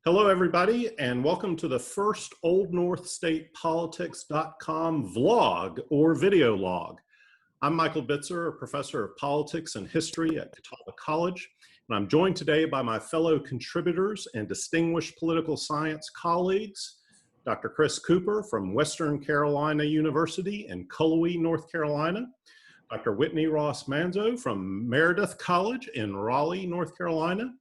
Hello, everybody, and welcome to the first Old North State Politics.com vlog or video log. I'm Michael Bitzer, a professor of politics and history at Catawba College, and I'm joined today by my fellow contributors and distinguished political science colleagues, Dr. Chris Cooper from Western Carolina University in Cullowhee, North Carolina, Dr. Whitney Ross Manzo from Meredith College in Raleigh, North Carolina,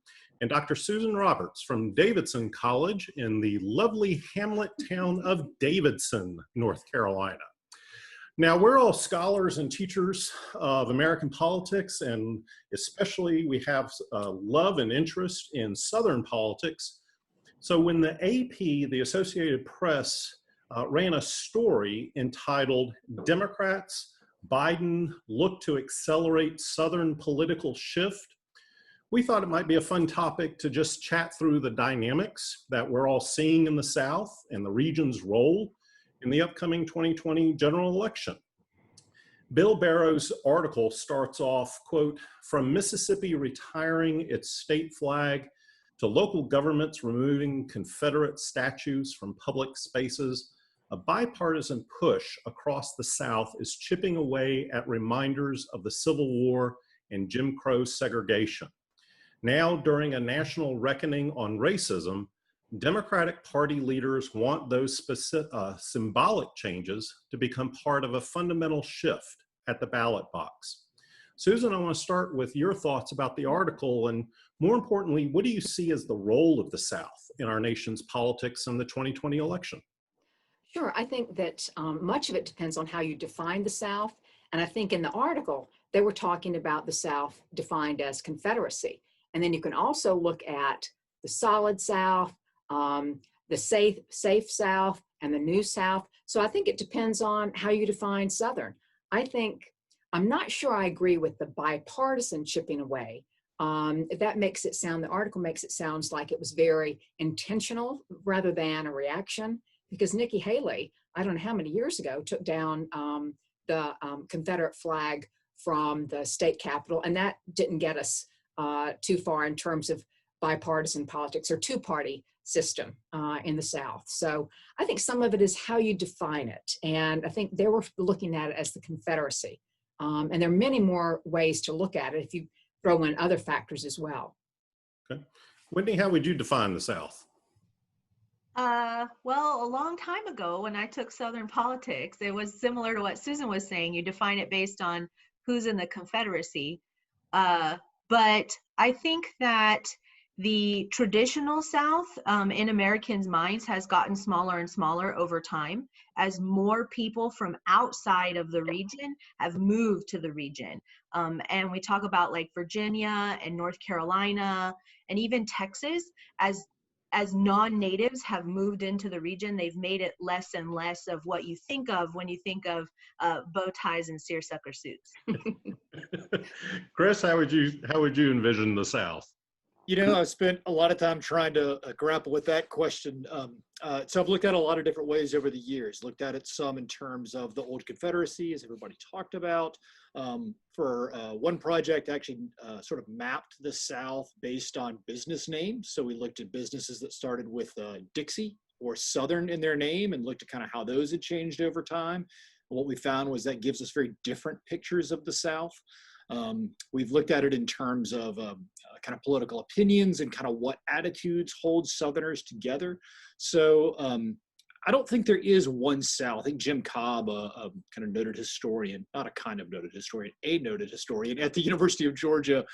and Dr. Susan Roberts from Davidson College in the lovely hamlet town of Davidson, North Carolina. Now, we're all scholars and teachers of American politics, and especially we have love and interest in Southern politics. So when the AP, the Associated Press, ran a story entitled "Democrats, Biden Look to Accelerate Southern Political Shift," we thought it might be a fun topic to just chat through the dynamics that we're all seeing in the South and the region's role in the upcoming 2020 general election. Bill Barrow's article starts off, quote, "From Mississippi retiring its state flag to local governments removing Confederate statues from public spaces, a bipartisan push across the South is chipping away at reminders of the Civil War and Jim Crow segregation. Now, during a national reckoning on racism, Democratic Party leaders want those symbolic changes to become part of a fundamental shift at the ballot box." Susan, I want to start with your thoughts about the article, and more importantly, what do you see as the role of the South in our nation's politics in the 2020 election? Sure, I think that much of it depends on how you define the South. And I think in the article, they were talking about the South defined as Confederacy. And then you can also look at the solid South, the safe South, and the new South. So I think it depends on how you define Southern. I'm not sure I agree with the bipartisan chipping away. That makes it sound, the article makes it sound like it was very intentional rather than a reaction, because Nikki Haley, I don't know how many years ago, took down the Confederate flag from the state capitol, and that didn't get us too far in terms of bipartisan politics or two-party system in the South. So I think some of it is how you define it. And I think they were looking at it as the Confederacy. And there are many more ways to look at it if you throw in other factors as well. Okay. Whitney, how would you define the South? Well, a long time ago when I took Southern politics, it was similar to what Susan was saying. You define it based on who's in the Confederacy. But I think that the traditional South in Americans' minds has gotten smaller and smaller over time as more people from outside of the region have moved to the region. And we talk about like Virginia and North Carolina and even Texas as non-natives have moved into the region. They've made it less and less of what you think of when you think of bow ties and seersucker suits. Chris, how would you envision the South? You know, I spent a lot of time trying to grapple with that question. So I've looked at it a lot of different ways over the years. Looked at it some in terms of the old Confederacy, as everybody talked about. For one project, actually sort of mapped the South based on business names. So we looked at businesses that started with Dixie or Southern in their name and looked at kind of how those had changed over time. And what we found was that gives us very different pictures of the South. We've looked at it in terms of kind of political opinions and kind of what attitudes hold Southerners together. So I don't think there is one South. I think Jim Cobb, a kind of noted historian, not a kind of noted historian, a noted historian at the University of Georgia,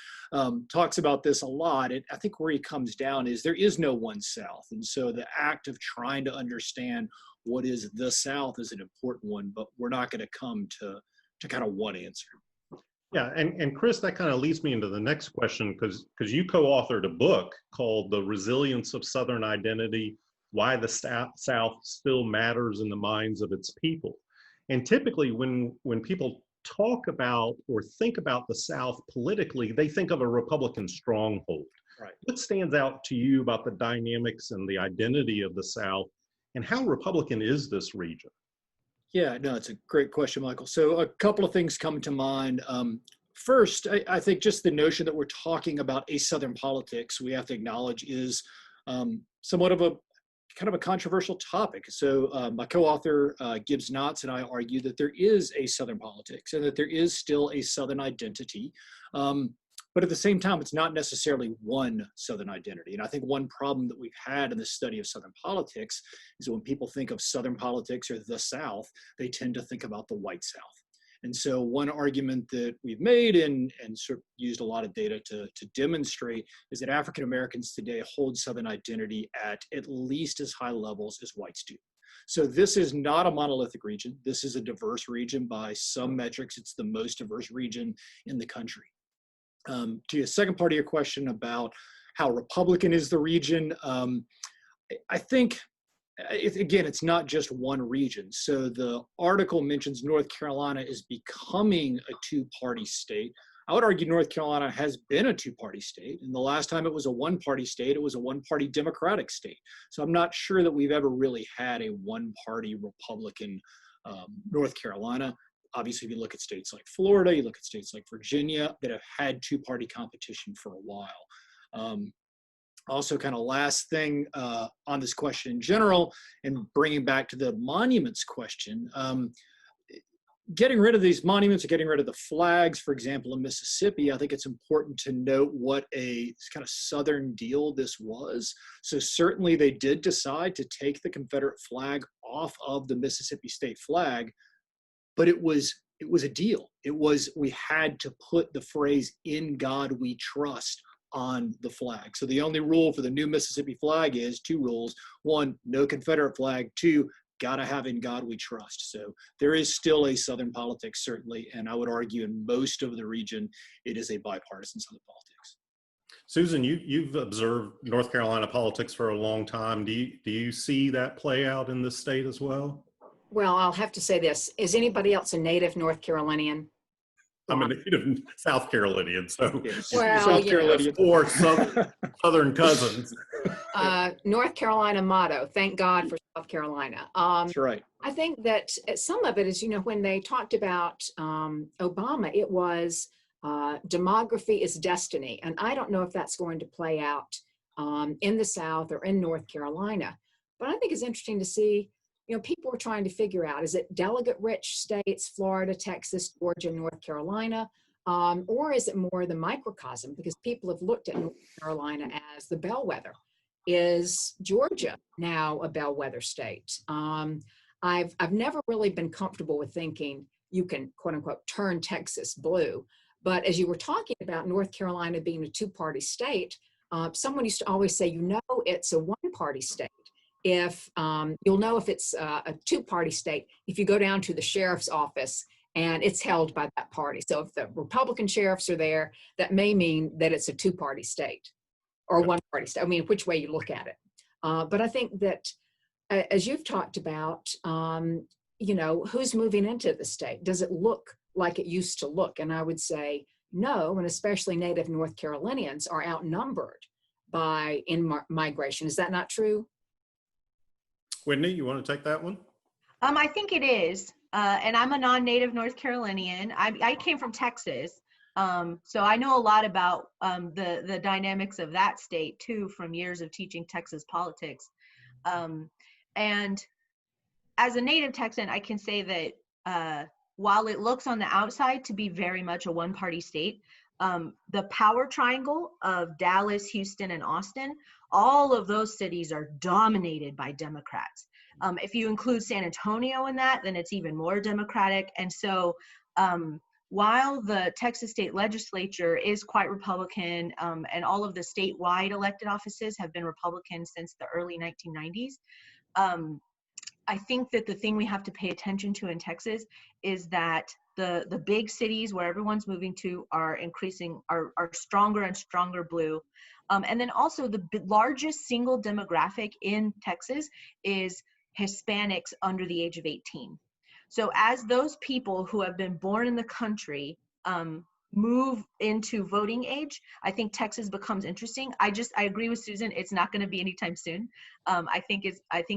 talks about this a lot. And I think where he comes down is there is no one South. And so the act of trying to understand what is the South is an important one, but we're not going to come to kind of one answer. Yeah, and Chris, that kind of leads me into the next question, because you co-authored a book called "The Resilience of Southern Identity: Why the South Still Matters in the Minds of Its People." And typically when people talk about or think about the South politically, they think of a Republican stronghold. Right. What stands out to you about the dynamics and the identity of the South, and how Republican is this region? Yeah, no, it's a great question, Michael. So a couple of things come to mind. First, I think just the notion that we're talking about a Southern politics, we have to acknowledge is somewhat of a kind of a controversial topic. So my co-author Gibbs Knotts and I argue that there is a Southern politics and that there is still a Southern identity. But at the same time, it's not necessarily one Southern identity. And I think one problem that we've had in the study of Southern politics is when people think of Southern politics or the South, they tend to think about the white South. And so one argument that we've made and sort of used a lot of data to demonstrate is that African Americans today hold Southern identity at least as high levels as whites do. So this is not a monolithic region. This is a diverse region. By some metrics, it's the most diverse region in the country. To your second part of your question about how Republican is the region, I think, again, it's not just one region. So the article mentions North Carolina is becoming a two-party state. I would argue North Carolina has been a two-party state. And the last time it was a one-party state, it was a one-party Democratic state. So I'm not sure that we've ever really had a one-party Republican North Carolina. Obviously, if you look at states like Florida, you look at states like Virginia that have had two-party competition for a while. Also, kind of last thing on this question in general, and bringing back to the monuments question, getting rid of these monuments or getting rid of the flags, for example, in Mississippi, I think it's important to note what a kind of Southern deal this was. So certainly they did decide to take the Confederate flag off of the Mississippi state flag, but it was a deal. It was, we had to put the phrase "in God we trust" on the flag. So the only rule for the new Mississippi flag is two rules. One, no Confederate flag. Two, gotta have "in God we trust." So there is still a Southern politics, certainly, and I would argue in most of the region, it is a bipartisan Southern politics. Susan, you've observed North Carolina politics for a long time. Do you see that play out in this state as well? Well, I'll have to say this. Is anybody else a native North Carolinian? I'm a native South Carolinian, so Well, South Carolinian. or Southern cousins. North Carolina motto, thank God for South Carolina. That's right. I think that some of it is, when they talked about Obama, it was demography is destiny. And I don't know if that's going to play out in the South or in North Carolina. But I think it's interesting to see, people are trying to figure out, is it delegate-rich states, Florida, Texas, Georgia, North Carolina, or is it more the microcosm? Because people have looked at North Carolina as the bellwether. Is Georgia now a bellwether state? I've never really been comfortable with thinking you can, quote unquote, turn Texas blue. But as you were talking about North Carolina being a two-party state, someone used to always say, it's a one-party state. If you'll know if it's a two-party state, if you go down to the sheriff's office and it's held by that party. So if the Republican sheriffs are there, that may mean that it's a two-party state or one-party state. I mean, which way you look at it. But I think that as you've talked about, who's moving into the state? Does it look like it used to look? And I would say no, and especially native North Carolinians are outnumbered by in-migration. Is that not true? Whitney, you want to take that one? I think it is. And I'm a non-native North Carolinian. I came from Texas. So I know a lot about the dynamics of that state too, from years of teaching Texas politics. And as a native Texan, I can say that while it looks on the outside to be very much a one-party state, the power triangle of Dallas, Houston, and Austin, all of those cities are dominated by Democrats. If you include San Antonio in that, then it's even more Democratic. And so while the Texas state legislature is quite Republican, and all of the statewide elected offices have been Republican since the early 1990s, I think that the thing we have to pay attention to in Texas is that the big cities where everyone's moving to are stronger and stronger blue. And then also the largest single demographic in Texas is Hispanics under the age of 18. So as those people who have been born in the country move into voting age, I think Texas becomes interesting. I agree with Susan. It's not going to be anytime soon. I think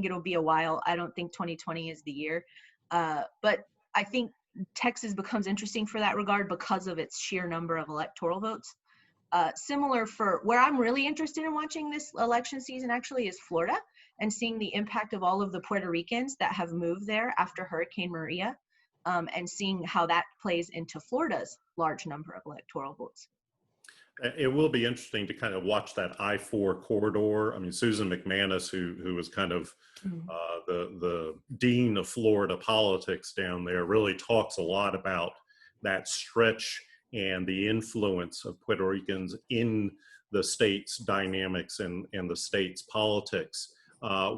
it'll be a while. I don't think 2020 is the year. But I think Texas becomes interesting for that regard because of its sheer number of electoral votes. Similar for where I'm really interested in watching this election season actually is Florida, and seeing the impact of all of the Puerto Ricans that have moved there after Hurricane Maria, and seeing how that plays into Florida's large number of electoral votes. It will be interesting to kind of watch that I-4 corridor. I mean, Susan McManus, who was kind of the dean of Florida politics down there, really talks a lot about that stretch and the influence of Puerto Ricans in the state's dynamics and the state's politics.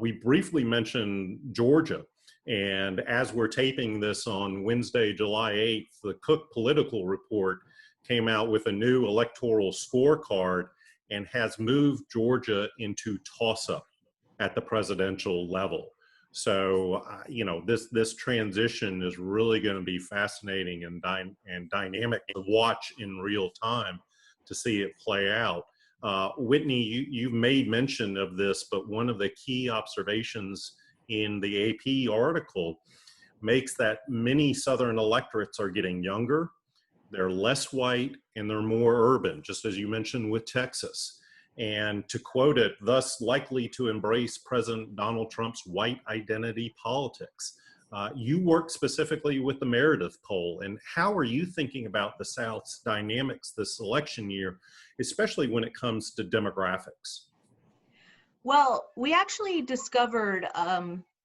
We briefly mentioned Georgia. And as we're taping this on Wednesday, July 8th, the Cook Political Report came out with a new electoral scorecard and has moved Georgia into toss-up at the presidential level. So, you know, this transition is really going to be fascinating and dynamic to watch in real time to see it play out. Whitney, you've made mention of this, but one of the key observations in the AP article makes that many Southern electorates are getting younger, they're less white, and they're more urban, just as you mentioned with Texas. And to quote it, thus likely to embrace President Donald Trump's white identity politics. You work specifically with the Meredith poll, and how are you thinking about the South's dynamics this election year, especially when it comes to demographics? Well, we actually discovered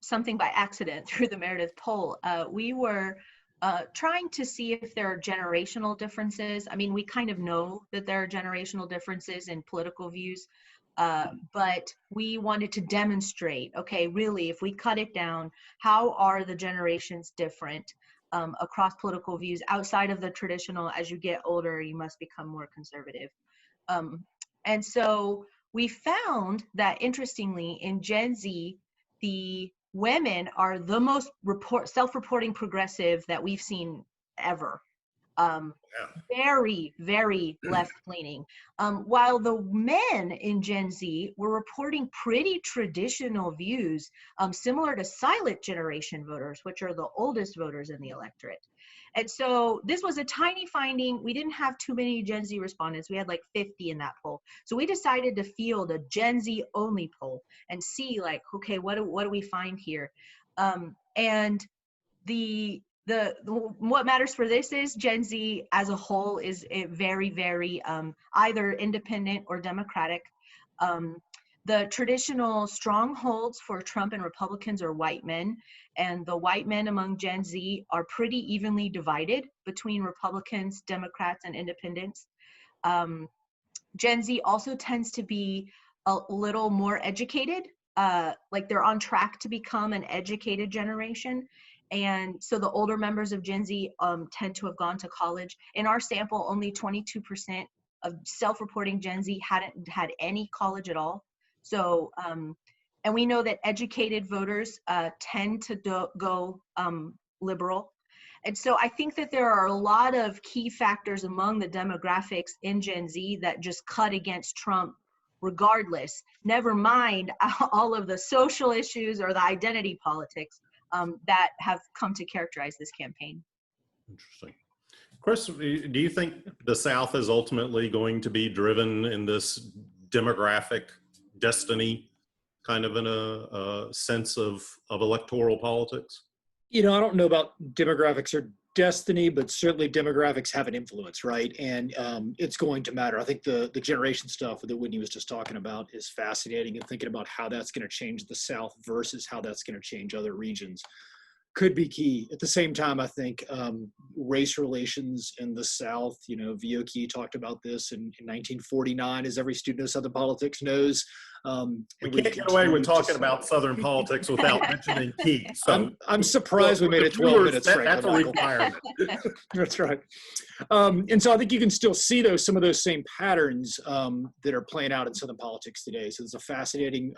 something by accident through the Meredith poll. We were trying to see if there are generational differences. I mean, we kind of know that there are generational differences in political views, but we wanted to demonstrate, okay, really, if we cut it down, how are the generations different across political views outside of the traditional, as you get older, you must become more conservative. And so we found that, interestingly, in Gen Z, the women are the most self-reporting progressive that we've seen ever. Very, very left-leaning. While the men in Gen Z were reporting pretty traditional views, similar to silent generation voters, which are the oldest voters in the electorate. And so this was a tiny finding. We didn't have too many Gen Z respondents. We had like 50 in that poll. So we decided to field a Gen Z only poll and see, like, okay, what do we find here? And what matters for this is Gen Z as a whole is very, very either independent or Democratic. The traditional strongholds for Trump and Republicans are white men, and the white men among Gen Z are pretty evenly divided between Republicans, Democrats, and independents. Gen Z also tends to be a little more educated, like they're on track to become an educated generation. And so the older members of Gen Z tend to have gone to college. In our sample, only 22% of self-reporting Gen Z hadn't had any college at all. So, and we know that educated voters tend to go liberal. And so I think that there are a lot of key factors among the demographics in Gen Z that just cut against Trump regardless, never mind all of the social issues or the identity politics that have come to characterize this campaign. Interesting. Chris, do you think the South is ultimately going to be driven in this demographic destiny, kind of in a sense of electoral politics? You know, I don't know about demographics or destiny, but certainly demographics have an influence, right? And it's going to matter. I think the generation stuff that Whitney was just talking about is fascinating, and thinking about how that's going to change the South versus how that's going to change other regions could be key. At the same time, I think race relations in the South, you know, Vioki talked about this in 1949, as every student of Southern politics knows. We can't get away with talking about Southern politics without mentioning Key. So I'm surprised we made it 12 minutes. That's a requirement. That's right. And so I think you can still see some of those same patterns that are playing out in Southern politics today. So there's a fascinating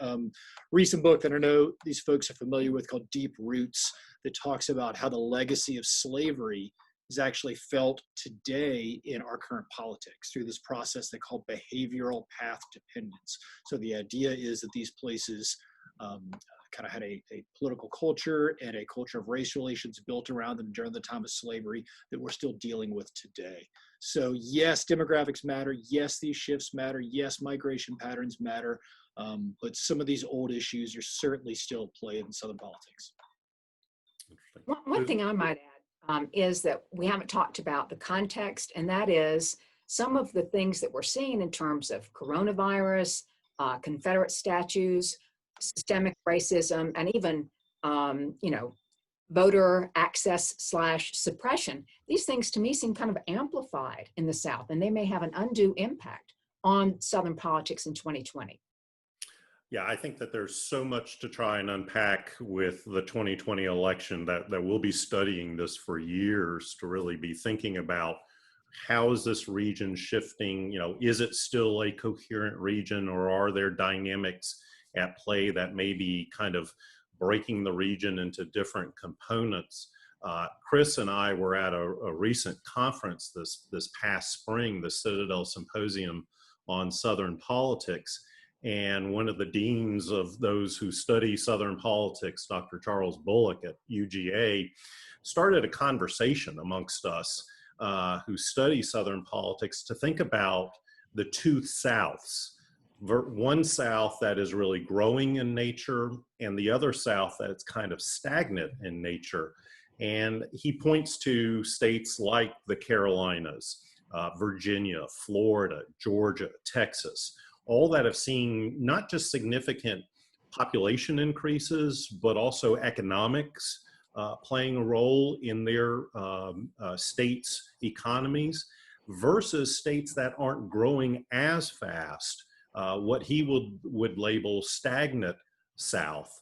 recent book that I know these folks are familiar with called Deep Roots, that talks about how the legacy of slavery is actually felt today in our current politics through this process they call behavioral path dependence. So the idea is that these places kind of had a political culture and a culture of race relations built around them during the time of slavery that we're still dealing with today. So yes, demographics matter. Yes, these shifts matter. Yes, migration patterns matter. But some of these old issues are certainly still at play in Southern politics. One thing I might add is that we haven't talked about the context, and that is some of the things that we're seeing in terms of coronavirus, Confederate statues, systemic racism, and even, voter access / suppression. These things to me seem kind of amplified in the South, and they may have an undue impact on Southern politics in 2020. Yeah, I think that there's so much to try and unpack with the 2020 election that we'll be studying this for years to really be thinking about how is this region shifting? Is it still a coherent region, or are there dynamics at play that may be kind of breaking the region into different components? Chris and I were at a recent conference this past spring, the Citadel Symposium on Southern Politics. And one of the deans of those who study Southern politics, Dr. Charles Bullock at UGA, started a conversation amongst us who study Southern politics to think about the two Souths. One South that is really growing in nature, and the other South that's kind of stagnant in nature. And he points to states like the Carolinas, Virginia, Florida, Georgia, Texas, all that have seen not just significant population increases, but also economics playing a role in their states' economies, versus states that aren't growing as fast, what he would label stagnant South,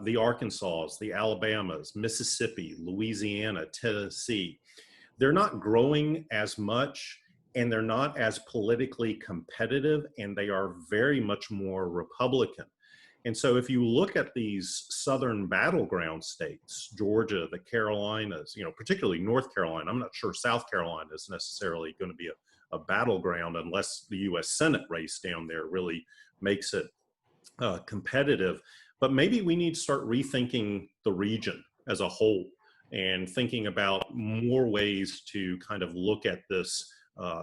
the Arkansas, the Alabamas, Mississippi, Louisiana, Tennessee. They're not growing as much, and they're not as politically competitive, and they are very much more Republican. And so if you look at these Southern battleground states, Georgia, the Carolinas, particularly North Carolina, I'm not sure South Carolina is necessarily going to be a battleground unless the U.S. Senate race down there really makes it competitive. But maybe we need to start rethinking the region as a whole and thinking about more ways to kind of look at this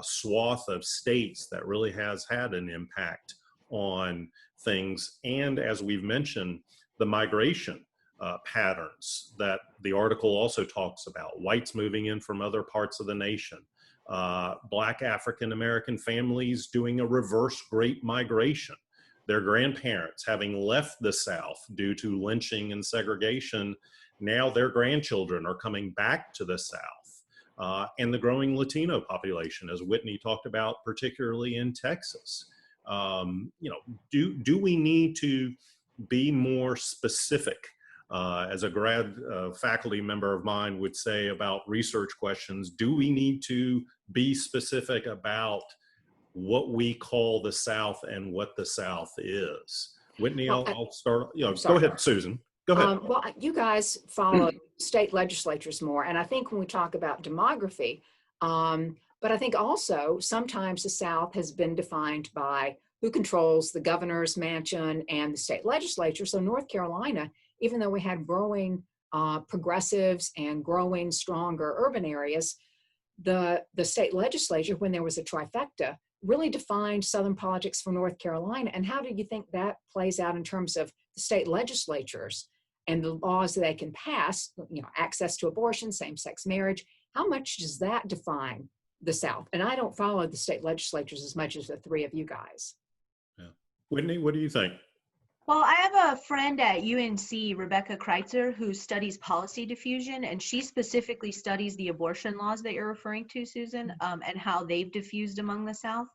swath of states that really has had an impact on things. And as we've mentioned, the migration patterns that the article also talks about, whites moving in from other parts of the nation, Black African-American families doing a reverse Great Migration, their grandparents having left the South due to lynching and segregation. Now their grandchildren are coming back to the South. And the growing Latino population, as Whitney talked about, particularly in Texas. Do we need to be more specific? As a grad faculty member of mine would say about research questions, do we need to be specific about what we call the South and what the South is? Whitney, I'll start. Go ahead, Susan. Go ahead. Well, you guys follow state legislatures more, and I think when we talk about demography, but I think also sometimes the South has been defined by who controls the governor's mansion and the state legislature. So North Carolina, even though we had growing progressives and growing stronger urban areas, the state legislature, when there was a trifecta, really defined Southern politics for North Carolina. And how do you think that plays out in terms of the state legislatures and the laws that they can pass, access to abortion, same-sex marriage? How much does that define the South? And I don't follow the state legislatures as much as the three of you guys. Yeah. Whitney, what do you think? Well, I have a friend at UNC, Rebecca Kreitzer, who studies policy diffusion, and she specifically studies the abortion laws that you're referring to, Susan, and how they've diffused among the South.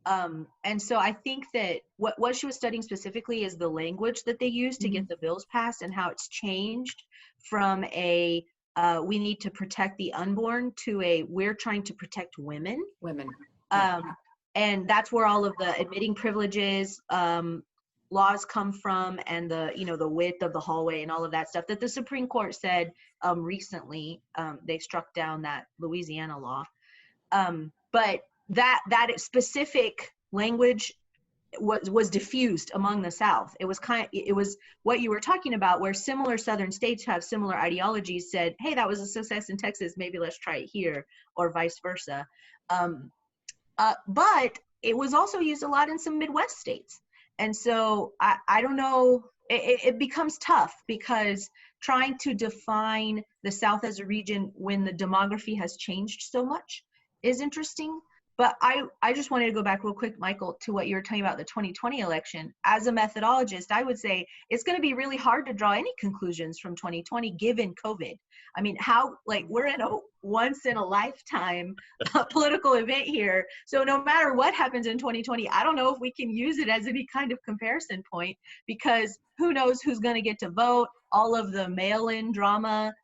And so I think that what she was studying specifically is the language that they use to get the bills passed, and how it's changed from a we need to protect the unborn to a we're trying to protect women. And that's where all of the admitting privileges laws come from, and the width of the hallway and all of that stuff that the Supreme Court said recently. They struck down that Louisiana law. But that specific language was diffused among the South. It was what you were talking about, where similar Southern states have similar ideologies said, hey, that was a success in Texas, maybe let's try it here, or vice versa. But it was also used a lot in some Midwest states. And so I don't know, it becomes tough, because trying to define the South as a region when the demography has changed so much is interesting. But I just wanted to go back real quick, Michael, to what you were talking about the 2020 election. As a methodologist, I would say it's going to be really hard to draw any conclusions from 2020 given COVID. I mean, we're in a once in a lifetime political event here. So no matter what happens in 2020, I don't know if we can use it as any kind of comparison point, because who knows who's going to get to vote, all of the mail-in drama.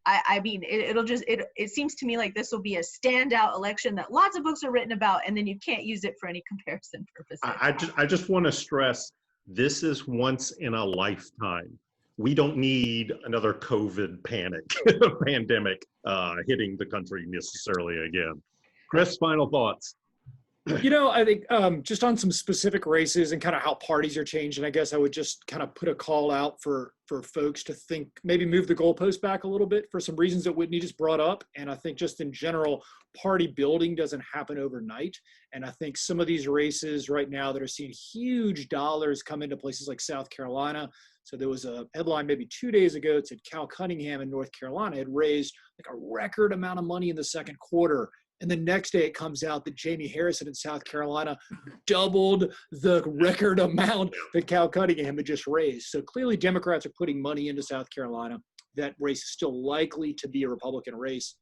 I mean, it seems to me like this will be a standout election that lots of books are written about, and then you can't use it for any comparison purposes. I just want to stress, this is once in a lifetime. We don't need another COVID pandemic hitting the country necessarily again. Chris, final thoughts. I think just on some specific races and kind of how parties are changing, I guess I would just kind of put a call out for folks to think, maybe move the goalpost back a little bit for some reasons that Whitney just brought up. And I think just in general, party building doesn't happen overnight. And I think some of these races right now that are seeing huge dollars come into places like South Carolina. So there was a headline maybe 2 days ago that said Cal Cunningham in North Carolina had raised like a record amount of money in the second quarter. And the next day it comes out that Jamie Harrison in South Carolina doubled the record amount that Cal Cunningham had just raised. So clearly Democrats are putting money into South Carolina. That race is still likely to be a Republican race.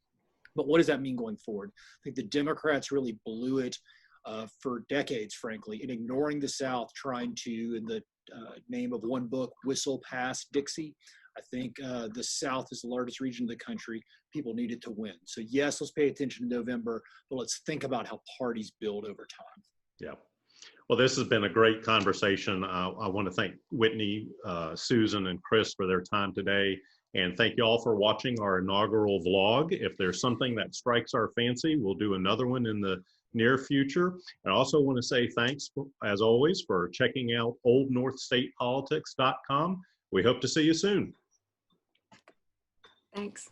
But what does that mean going forward? I think the Democrats really blew it for decades, frankly, in ignoring the South, trying to, in the name of one book, whistle past Dixie. I think the South is the largest region of the country. People need it to win. So yes, let's pay attention in November, but let's think about how parties build over time. Yeah. Well, this has been a great conversation. I want to thank Whitney, Susan, and Chris for their time today. And thank you all for watching our inaugural vlog. If there's something that strikes our fancy, we'll do another one in the near future. I also want to say thanks, as always, for checking out oldnorthstatepolitics.com. We hope to see you soon. Thanks.